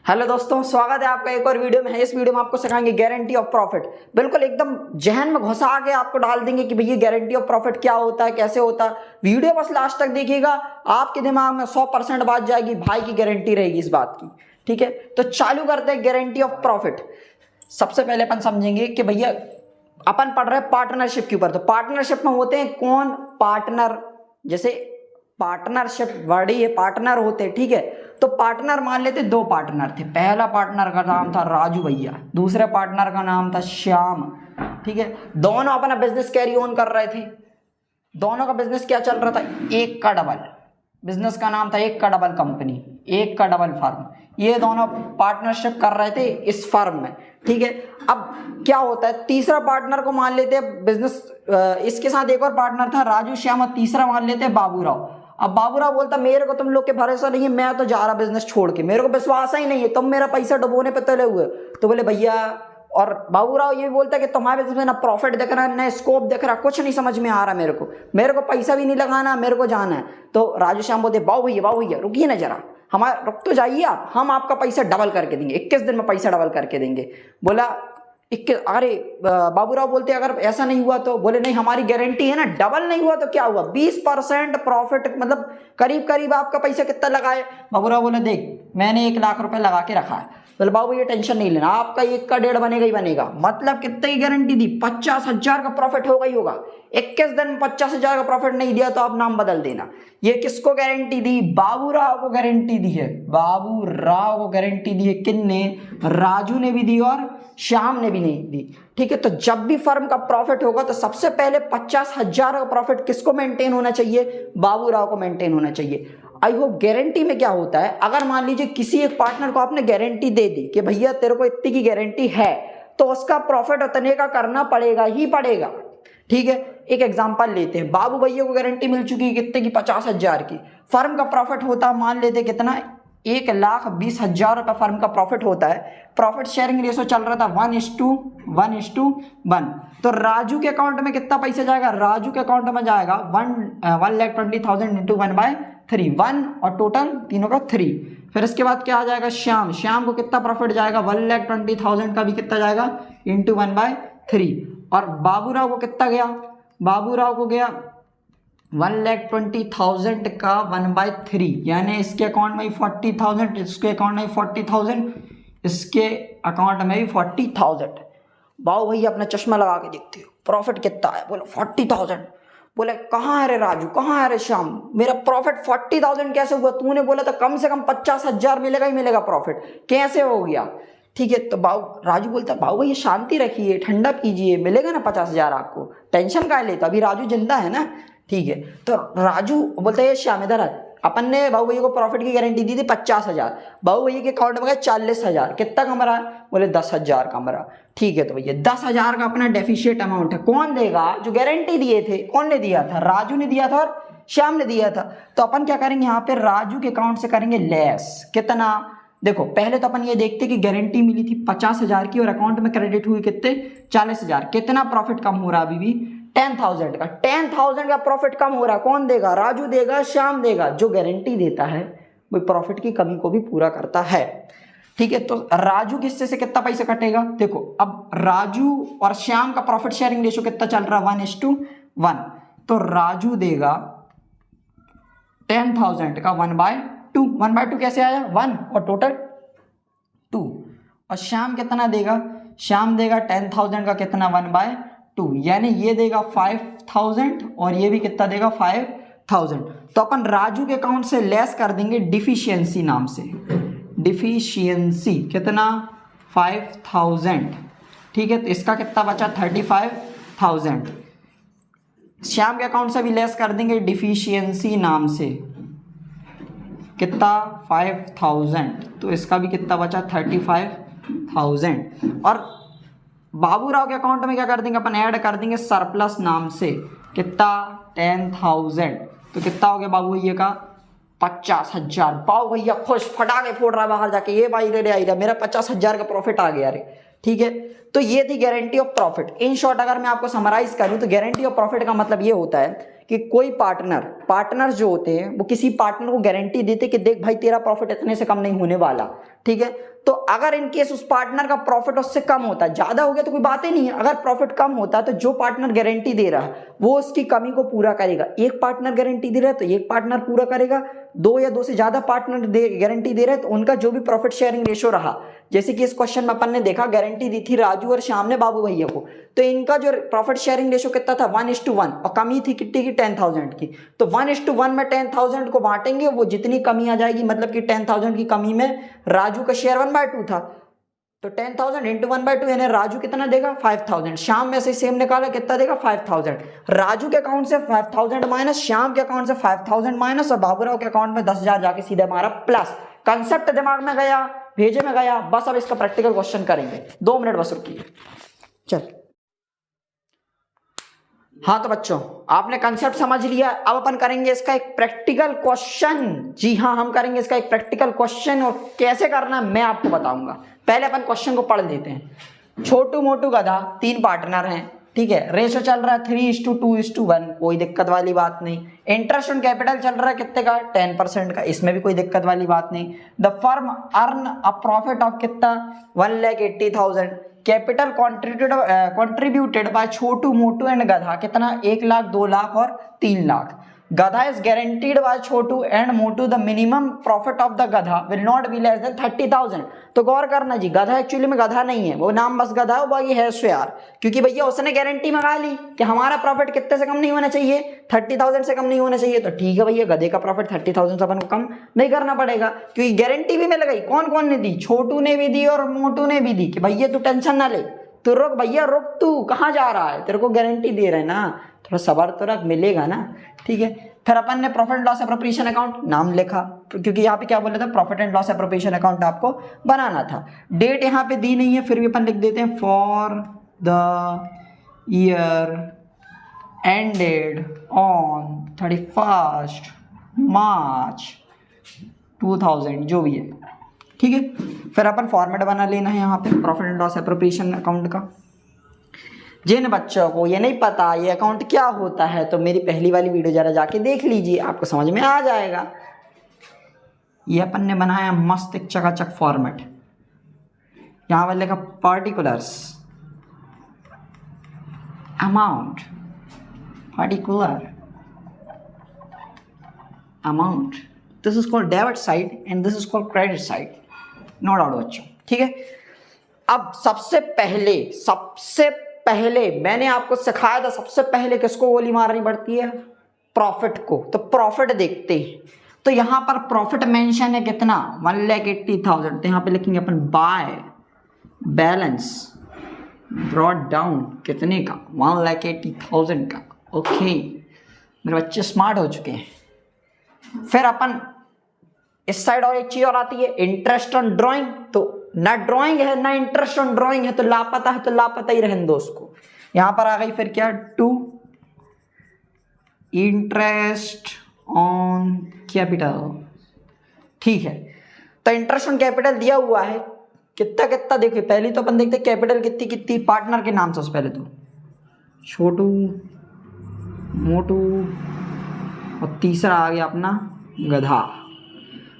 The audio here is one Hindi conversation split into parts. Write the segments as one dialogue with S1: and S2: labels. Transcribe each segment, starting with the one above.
S1: हेलो दोस्तों, स्वागत है आपका एक और वीडियो में। इस वीडियो में आपको सिखाएंगे गारंटी ऑफ प्रॉफिट। बिल्कुल एकदम जहन में घुसा के आपको डाल देंगे कि भैया गारंटी ऑफ प्रॉफिट क्या होता है, कैसे होता है। वीडियो बस लास्ट तक देखिएगा, आपके दिमाग में 100% बात जाएगी, भाई की गारंटी रहेगी इस बात की। ठीक है, तो चालू करते हैं गारंटी ऑफ प्रॉफिट। सबसे पहले अपन समझेंगे कि भैया अपन पढ़ रहे हैं पार्टनरशिप के ऊपर। तो पार्टनरशिप में होते हैं कौन पार्टनर, जैसे पार्टनरशिप वर्ड ही है, पार्टनर होते हैं। ठीक है, तो पार्टनर मान लेते दो पार्टनर थे। पहला पार्टनर का नाम था राजू भैया, दूसरे पार्टनर का नाम था श्याम। ठीक है, दोनों अपना बिजनेस कैरी ऑन कर रहे थे। दोनों का बिजनेस क्या चल रहा था, एक का डबल। बिजनेस का नाम था एक का डबल कंपनी, एक का डबल फर्म। ये दोनों पार्टनरशिप कर रहे थे इस फर्म में। ठीक है, अब क्या होता है, तीसरा पार्टनर को मान लेते हैं बिजनेस, इसके साथ एक और पार्टनर था राजू श्याम, और तीसरा मान लेते हैं बाबूराव। अब बाबूराव बोलता मेरे को तुम लोग के भरोसा नहीं है, मैं तो जा रहा बिजनेस छोड़ के, मेरे को विश्वास ही नहीं है, तुम मेरा पैसा डुबोने पे तुले हुए। तो बोले भैया, और बाबूराव ये बोलता है कि तुम्हारे बिजनेस में ना प्रॉफिट दिख रहा है, ना स्कोप दिख रहा, कुछ नहीं समझ में आ रहा, मेरे को पैसा भी नहीं लगाना, मेरे को जाना है। तो राजू श्याम बोलते बाबू भैया रुकिए ना जरा, हमारा रुक तो जाइए आप, हम आपका पैसा डबल करके देंगे, 21 दिन में पैसा डबल करके देंगे। बोला 21, अरे बाबूराव बोलते अगर ऐसा नहीं हुआ तो, बोले नहीं हमारी गारंटी है ना, डबल नहीं हुआ तो क्या हुआ, 20% प्रॉफिट, मतलब करीब करीब आपका पैसा कितना लगाए। बाबूराव बोले देख मैंने 1 लाख रुपए लगा के रखा है। बोले बाबू ये टेंशन नहीं लेना, आपका 1 का 1.5 बनेगा ही बनेगा। मतलब कितने की गारंटी दी, 50,000 का प्रॉफिट होगा ही होगा। 21 दिन में 50,000 का प्रॉफिट नहीं दिया तो आप नाम बदल देना। ये किसको गारंटी दी, बाबूराव को गारंटी दी है। बाबूराव को गारंटी दी है किन्ने, राजू ने भी दी और श्याम ने भी नहीं दी। ठीक है, तो जब भी फर्म का प्रॉफिट होगा तो सबसे पहले 50,000 का प्रॉफिट किसको मेंटेन होना चाहिए, बाबूराव को मेंटेन होना चाहिए। आई होप गारंटी में क्या होता है, अगर मान लीजिए किसी एक पार्टनर को आपने गारंटी दे दी कि भैया तेरे को इतनी की गारंटी है, तो उसका प्रॉफिट उतने का करना पड़ेगा ही पड़ेगा। ठीक है, एक एग्जांपल लेते हैं, बाबू भैया को गारंटी मिल चुकी है कितने की, 50,000 की। फर्म का प्रॉफिट होता है मान लेते कितना, 1,20,000 का फर्म का प्रॉफिट होता है। प्रॉफिट शेयरिंग रेशो चल रहा था 1:1:1। तो राजू के अकाउंट में कितना पैसा जाएगा, राजू के अकाउंट में जाएगा 1,20,000 इंटू 1/3, 1 और टोटल तीनों का 3। फिर इसके बाद क्या आ जाएगा, श्याम को कितना प्रॉफिट जाएगा, 1,20,000 का भी कितना जाएगा इंटू 1/3। और बाबूराव को कितना गया, बाबूराव को गया 1,20,000 का 1/3, यानी इसके अकाउंट में 40,000, इसके अकाउंट में 40,000, इसके अकाउंट में भी 40,000। बाबू भैया अपना चश्मा लगा के देखते हो प्रॉफिट कितना है, बोले 40,000। बोले कहाँ है रे राजू, कहाँ है रे श्याम, मेरा प्रॉफिट 40,000 कैसे हुआ, तूने बोला था कम से कम 50,000 मिलेगा ही मिलेगा प्रॉफिट, कैसे हो गया। ठीक है, तो राजू बोलता बाबू भैया शांति रखिए, ठंडा कीजिए, मिलेगा ना 50,000 आपको, टेंशन काहे लेता, अभी राजू जिंदा है ना। ठीक है, तो राजू बोलता है श्याम इधर है, अपन ने बाबू भैया को प्रॉफिट की गारंटी दी थी 50,000, बाबू भैया के अकाउंट में गए 40,000, कितना कम रहा, बोले 10,000 कम रहा। ठीक है, तो भैया 10,000 का अपना डेफिशिएट अमाउंट है, कौन देगा, जो गारंटी दिए थे, कौन ने दिया था, राजू ने दिया था और श्याम ने दिया था। तो अपन क्या करेंगे, यहाँ पे राजू के अकाउंट से करेंगे लेस, कितना, देखो पहले तो अपन ये देखते कि गारंटी मिली थी 50,000 की और अकाउंट में क्रेडिट हुई कितने, 40,000, कितना प्रॉफिट कम हो रहा अभी भी 10,000 का। 10,000 का प्रॉफिट कम हो रहा, कौन देगा, राजू देगा, श्याम देगा। जो गारंटी देता है वो प्रॉफिट की कमी को भी पूरा करता है। ठीक है, तो राजू के हिस्से से कितना पैसा कटेगा, देखो अब राजू और श्याम का प्रॉफिट शेयरिंग रेशो कितना चल रहा है, 1:1। तो राजू देगा 10,000 का 1/2, 1/2 कैसे आया, 1 और टोटल 2। और श्याम कितना देगा, श्याम देगा 10,000 का कितना 1/2, यानी ये देगा 5,000 और ये भी कितना देगा 5,000। तो अपन राजू के अकाउंट से लेस कर देंगे डिफिशियंसी नाम से, डिफिशियंसी कितना 5,000। ठीक है, तो इसका कितना बचा 35,000। श्याम के अकाउंट से भी लेस कर देंगे डिफिशियंसी नाम से, कितना 5,000, तो इसका भी कितना बचा 35,000। और बाबूराव के अकाउंट में क्या कर देंगे अपन, ऐड कर देंगे सरप्लस नाम से, कितना 10,000। तो कितना हो गया बाबू भैया का 50,000। बाबू भैया खुश, फटाके फोड़ रहा है बाहर जाके, ये भाई रे आई रहा, मेरा 50,000 का प्रॉफिट आ गया रे। ठीक है, तो ये थी guarantee of profit. In short अगर मैं आपको समराइज करूं तो गारंटी ऑफ प्रॉफिट का मतलब ये होता है कि कोई पार्टनर जो होते हैं वो किसी पार्टनर को गारंटी देते कि देख भाई तेरा प्रॉफिट इतने से कम नहीं होने वाला। ठीक है, तो अगर इन केस उस पार्टनर का प्रॉफिट उससे कम होता है, ज्यादा हो गया तो कोई बात ही नहीं है, अगर प्रॉफिट कम होता है तो जो पार्टनर गारंटी दे रहा है वो उसकी कमी को पूरा करेगा। एक पार्टनर गारंटी दे रहा है तो एक पार्टनर पूरा करेगा, दो या दो से ज्यादा पार्टनर गारंटी दे रहे हैं तो उनका जो भी प्रॉफिट शेयरिंग रेशो रहा, जैसे कि इस क्वेश्चन में अपन ने देखा गारंटी दी थी राजू और श्याम ने बाबू भैया को, तो इनका जो प्रॉफिट शेयरिंग रेशो कितना था 1:1 और कमी थी कितनी की 10,000 की, तो 1:1 में 10,000 को बांटेंगे, वो जितनी कमी आ जाएगी मतलब कि 10,000 की कमी में राजू का शेयर 1/2 था, तो 10,000 इंटू 1/2 यानी राजू कितना देगा 5,000, श्याम में से सेम निकाला कितना देगा 5,000, राजू के अकाउंट से 5,000 माइनस, श्याम के अकाउंट से 5,000 माइनस और बाबूराव के अकाउंट में 10,000 जाके सीधे हमारा प्लस। कंसेप्ट दिमाग में गया, भेजे में गया, बस अब इसका प्रैक्टिकल क्वेश्चन करेंगे, 2 मिनट बस रुकिए। चल हाँ तो बच्चों आपने कंसेप्ट समझ लिया, अब अपन करेंगे इसका एक प्रैक्टिकल क्वेश्चन। जी हाँ, हम करेंगे इसका एक प्रैक्टिकल क्वेश्चन और कैसे करना है मैं आपको बताऊंगा। पहले अपन क्वेश्चन को पढ़ लेते हैं। छोटू मोटू गधा 3 पार्टनर हैं, ठीक है, रेशो चल रहा है 3:2:1, कोई दिक्कत वाली बात नहीं। इंटरेस्ट ऑन कैपिटल चल रहा है कितने का 10% का, इसमें भी कोई दिक्कत वाली बात नहीं। The firm earn a profit of कितना 1,80,000, capital contributed bye Chhotu Motu and गधा कितना 1 लाख 2 लाख और 3 lakh. Gadha is guaranteed by Chhotu and Motu, the minimum profit of the gadha will not be less than 30,000। तो गौर करना जी, गधा एक्चुअली में गधा नहीं है, वो नाम बस गधा है, बाकी है सो यार, क्योंकि भैया उसने गारंटी मंगा ली कि हमारा प्रॉफिट कितने से कम नहीं होना चाहिए 30,000 से कम नहीं होना चाहिए, तो ठीक है भैया गधे का प्रॉफिट 30,000 से अपन को कम नहीं करना पड़ेगा, क्योंकि गारंटी भी मिल गई। कौन कौन ने दी, छोटू ने भी दी और मोटू ने भी दी कि भैया तू टेंशन ना ले, तू रुक भैया रुक, तू कहाँ जा रहा है, तेरे को गारंटी दे रहे हैं ना, थोड़ा सबर तो रख, मिलेगा ना, ठीक है। फिर अपन ने profit and loss appropriation account नाम लिखा, क्योंकि यहाँ पे क्या बोला था profit and loss appropriation account आपको बनाना था। डेट यहाँ पे दी नहीं है, फिर भी अपन लिख देते हैं for the year ended on 31 मार्च 2000, जो भी है, ठीक है। फिर अपन फॉर्मेट बना लेना है यहाँ पे profit and loss appropriation account का। जिन बच्चों को ये नहीं पता ये अकाउंट क्या होता है तो मेरी पहली वाली वीडियो जरा जाके देख लीजिए, आपको समझ में आ जाएगा। ये अपन ने बनाया मस्त एक चकाचक फॉर्मेट, यहाँ पर लिखा particulars amount, particular amount, this is called debit side and this is called credit side, no doubt बच्चों, ठीक है। अब सबसे पहले मैंने आपको सिखाया था, सबसे पहले किसको गोली मारनी पड़ती है, प्रॉफिट को। तो प्रॉफिट देखते हैं, तो यहां पर प्रॉफिट मेंशन है कितना 1,80,000, तो यहां पे लिखेंगे अपन बाय बैलेंस ब्रॉट डाउन कितने का 1,80,000 का। ओके मेरे बच्चे स्मार्ट हो चुके हैं। फिर अपन इस साइड और एक चीज और आती है इंटरेस्ट ऑन ड्राइंग, तो ना ड्राइंग है ना इंटरेस्ट ऑन ड्राइंग है, तो लापता है तो लापता ही रहने दो उसको। यहां पर आ गई फिर क्या टू इंटरेस्ट ऑन कैपिटल, ठीक है। तो इंटरेस्ट ऑन कैपिटल दिया हुआ है कितना कितना, देखिए पहले तो अपन देखते कैपिटल कितनी कितनी पार्टनर के नाम से, उस पहले तो छोटू मोटू और तीसरा आ गया अपना गधा।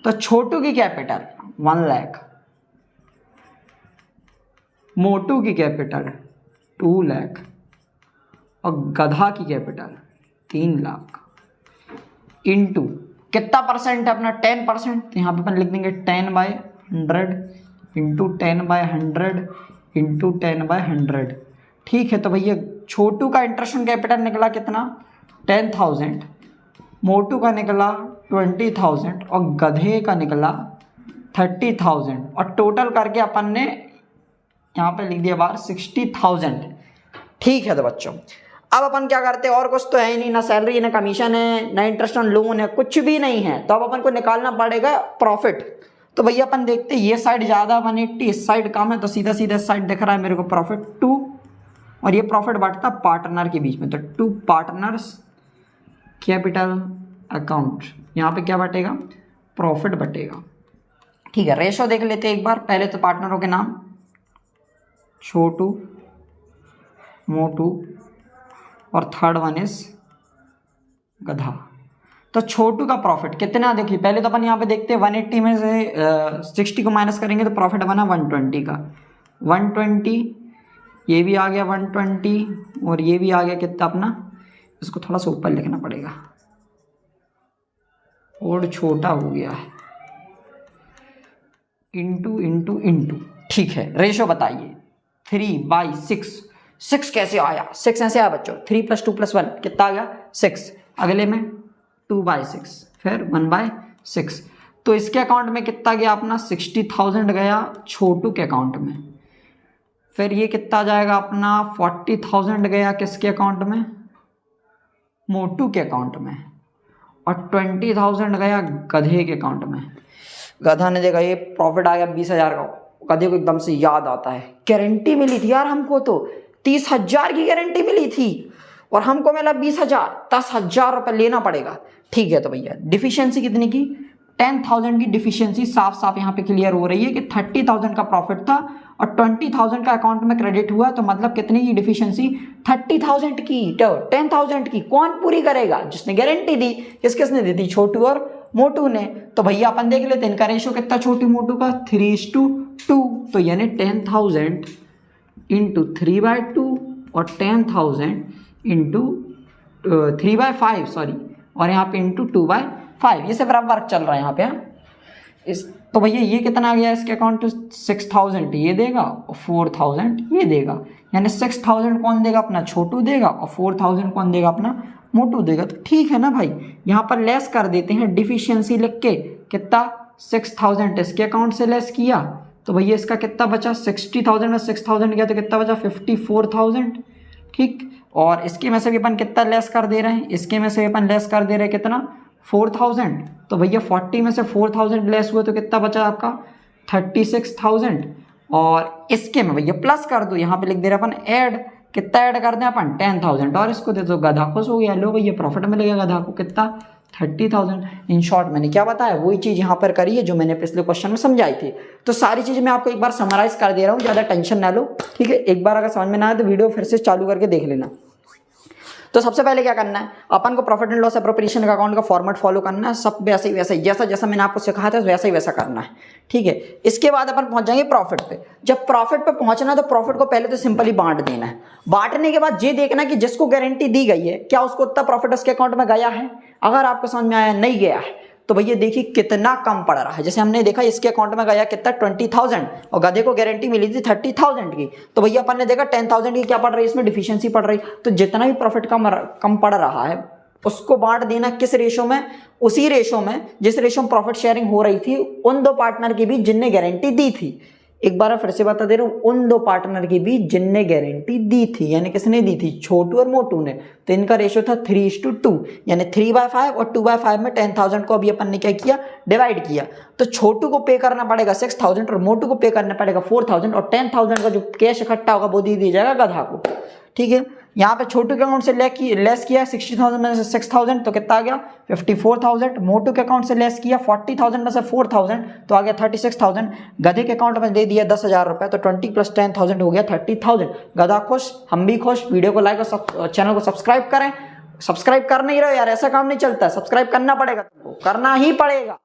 S1: तो छोटू की कैपिटल 1 लाख, मोटू की कैपिटल 2 लाख और गधा की कैपिटल 3 लाख इनटू कितना परसेंट है अपना 10%, तो यहाँ पे अपन लिख देंगे 10/100 इंटू 10/100 इंटू 10/100, ठीक है। तो भैया छोटू का इंटरेस्ट ऑन कैपिटल निकला कितना 10,000, मोटू का निकला 20,000 और गधे का निकला 30,000 और टोटल करके अपन ने यहाँ पे लिख दिया बाहर 60,000, ठीक है। तो बच्चों अब अपन क्या करते हैं, और कुछ तो है ही नहीं, ना सैलरी ना कमीशन है ना इंटरेस्ट ऑन लोन है, कुछ भी नहीं है, तो अब अपन को निकालना पड़ेगा प्रॉफिट। तो भैया अपन देखते हैं ये साइड ज़्यादा 180, इस साइड कम है, तो सीधा सीधा इस साइड दिख रहा है मेरे को प्रॉफिट 2 और ये प्रॉफिट बढ़ता पार्टनर के बीच में, तो 2 पार्टनर्स कैपिटल अकाउंट, यहाँ पे क्या बटेगा प्रॉफिट बटेगा, ठीक है। रेशो देख लेते हैं एक बार, पहले तो पार्टनरों के नाम छोटू मोटू और थर्ड वन इज गधा। तो छोटू का प्रॉफिट कितना, देखिए पहले तो अपन यहाँ पे देखते हैं 180 में से 60 को माइनस करेंगे तो प्रॉफिट बना 120 का, 120, ये भी आ गया 120 और ये भी आ गया कितना अपना, इसको थोड़ा सा ऊपर लिखना पड़ेगा और छोटा हो गया है, इंटू इंटू इंटू, ठीक है। रेशो बताइए 3/6, 6 कैसे आया, 6 ऐसे आया बच्चों, 3 + 2 + 1 कितना आ गया 6, अगले में 2/6, फिर 1/6, तो इसके अकाउंट में कितना गया अपना 60,000 गया छोटू के अकाउंट में, फिर ये कितना जाएगा अपना 40,000 गया किसके अकाउंट में, मोटू के अकाउंट में, और 20,000 गया गधे के अकाउंट में। गधा ने देखा ये प्रॉफिट आ गया 20,000 का, गधे को एकदम से याद आता है गारंटी मिली थी यार हमको, तो 30,000 की गारंटी मिली थी और हमको मिला 20,000, 10,000 रुपये लेना पड़ेगा। ठीक है, तो भैया डिफिशियंसी कितनी की, 10,000 की डिफिशियंसी साफ साफ यहाँ पे क्लियर हो रही है कि 30,000 का प्रॉफिट था और 20,000 का अकाउंट में क्रेडिट हुआ, तो मतलब कितनी की डिफिशियंसी 30,000 की, 10,000 की कौन पूरी करेगा, जिसने गारंटी दी, किसने दी थी, छोटू और मोटू ने। तो भैया अपन देख लेते हैं इनका रेशो कितना छोटू मोटू का 3:2, तो यानी 10,000 इंटू 3/2 और 10,000 इंटू 3/5 सॉरी, और यहाँ पे इंटू 2/5, ये सब वर्क चल रहा है यहाँ पे। इस तो भैया ये कितना आ गया इसके अकाउंट, 6,000 ये देगा और 4,000 ये देगा, यानी 6,000 कौन देगा, अपना छोटू देगा, और 4,000 कौन देगा, अपना मोटू देगा। तो ठीक है ना भाई, यहाँ पर लेस कर देते हैं डिफिशियंसी लिख के, कितना 6,000 इसके अकाउंट से लेस किया, तो भैया इसका कितना बचा, 60,000 में 6,000 गया तो कितना बचा 54,000, ठीक। और इसके में से भी अपन कितना लेस कर दे रहे हैं, इसके में से अपन लेस कर दे रहे हैं कितना 4,000, तो भैया 40 में से 4,000 लेस हुआ तो कितना बचा आपका 36,000, और इसके में भैया प्लस कर दो, यहाँ पे लिख दे रहे अपन ऐड, कितना ऐड कर दें अपन 10,000, और इसको दे दो, गधा खुश हो गया, लो भैया प्रॉफिट मिलेगा गधा को कितना 30,000। इन शॉर्ट मैंने क्या बताया, वही चीज़ यहाँ पर करी है जो मैंने पिछले क्वेश्चन में समझाई थी। तो सारी चीज़ मैं आपको एक बार समराइज कर दे रहा हूँ, ज़्यादा टेंशन ना लो, ठीक है। एक बार अगर समझ में ना आए तो वीडियो फिर से चालू करके देख लेना। तो सबसे पहले क्या करना है, अपन को प्रॉफिट एंड लॉस एप्रोप्रिएशन का अकाउंट का फॉर्मेट फॉलो करना है, सब वैसे ही जैसा जैसा मैंने आपको सिखाया था वैसा ही वैसा करना है, ठीक है। इसके बाद अपन पहुंच जाएंगे प्रॉफिट पे। जब प्रॉफिट पे पहुंचना है तो प्रॉफिट को पहले तो सिंपली बांट देना है, बांटने के बाद ये देखना कि जिसको गारंटी दी गई है क्या उसको उतना प्रॉफिट उसके अकाउंट में गया है। अगर आपको समझ में आया नहीं गया है तो भैया देखिए कितना कम पड़ रहा है। जैसे हमने देखा इसके अकाउंट में गया कितना 20,000 और गधे को गारंटी मिली थी 30,000 की, तो भैया अपन ने देखा 10,000 की क्या पड़ रही है, इसमें डिफिशियंसी पड़ रही। तो जितना भी प्रॉफिट कम पड़ रहा है उसको बांट देना किस रेशो में, उसी रेशो में जिस रेशो में प्रॉफिट शेयरिंग हो रही थी उन दो पार्टनर के बीच जिनने गारंटी दी थी। एक बार फिर से बता दे रहा हूं, उन दो पार्टनर के बीच जिनने गारंटी दी थी, यानी किसने दी थी, छोटू और मोटू ने। तो इनका रेशो था 3:2, यानी 3/5 और 2/5 में 10,000 को अभी अपन ने क्या किया, डिवाइड किया। तो छोटू को पे करना पड़ेगा 6,000 और मोटू को पे करना पड़ेगा 4,000, और 10,000 का जो कैश इकट्ठा होगा वो दे दिया जाएगा गधा को, ठीक है। यहाँ पे छोटू के अकाउंट से लेस किया 60,000 में से 6,000 तो कितना आ गया 54,000। मोटू के अकाउंट से लेस किया 40,000 में से 4,000 तो आ गया 36,000। गधे के अकाउंट में दे दिया 10,000 रुपये, तो 20 + 10,000 हो गया 30,000। गधा खुश, हम भी खुश। वीडियो को लाइक और चैनल को सब्सक्राइब करें। सब्सक्राइब कर नहीं रहे यार, ऐसा काम नहीं चलता, सब्सक्राइब करना पड़ेगा, तुमको करना ही पड़ेगा।